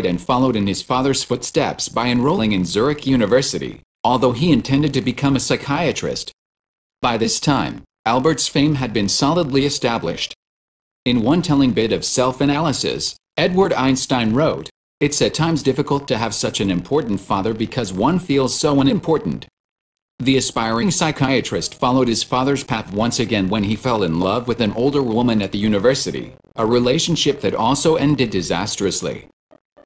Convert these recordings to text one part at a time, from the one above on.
and followed in his father's footsteps by enrolling in Zurich University, although he intended to become a psychiatrist. By this time, Albert's fame had been solidly established. In one telling bit of self-analysis, Eduard Einstein wrote, "It's at times difficult to have such an important father because one feels so unimportant." The aspiring psychiatrist followed his father's path once again when he fell in love with an older woman at the university, a relationship that also ended disastrously.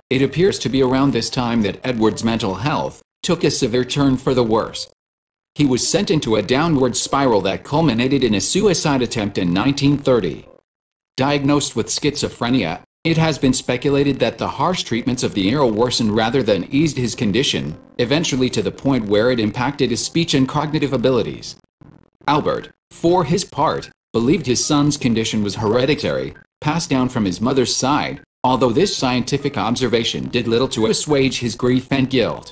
It appears to be around this time that Edward's mental health took a severe turn for the worse. He was sent into a downward spiral that culminated in a suicide attempt in 1930. Diagnosed with schizophrenia, it has been speculated that the harsh treatments of the era worsened rather than eased his condition, eventually to the point where it impacted his speech and cognitive abilities. Albert, for his part, believed his son's condition was hereditary, passed down from his mother's side, although this scientific observation did little to assuage his grief and guilt.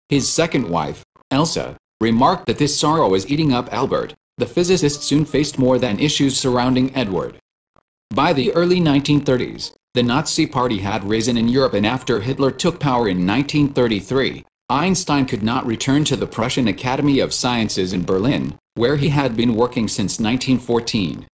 His second wife, Elsa, remarked that this sorrow was eating up Albert. The physicist soon faced more than issues surrounding Edward. By the early 1930s, the Nazi Party had risen in Europe, and after Hitler took power in 1933, Einstein could not return to the Prussian Academy of Sciences in Berlin, where he had been working since 1914.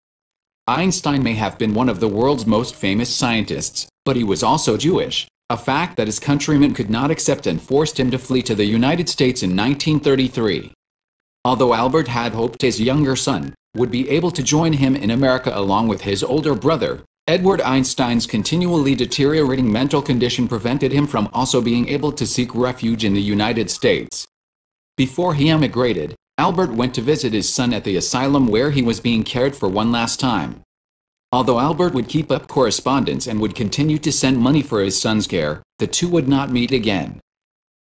Einstein may have been one of the world's most famous scientists, but he was also Jewish, a fact that his countrymen could not accept and forced him to flee to the United States in 1933. Although Albert had hoped his younger son would be able to join him in America along with his older brother, Eduard Einstein's continually deteriorating mental condition prevented him from also being able to seek refuge in the United States. Before he emigrated, Albert went to visit his son at the asylum where he was being cared for one last time. Although Albert would keep up correspondence and would continue to send money for his son's care, the two would not meet again.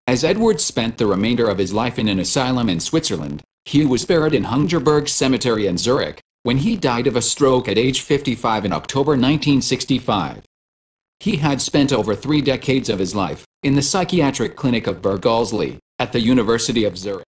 As Edward spent the remainder of his life in an asylum in Switzerland, he was buried in Hungerberg Cemetery in Zurich, when he died of a stroke at age 55 in October 1965. He had spent over 3 decades of his life in the psychiatric clinic of Burghölzli, at the University of Zurich.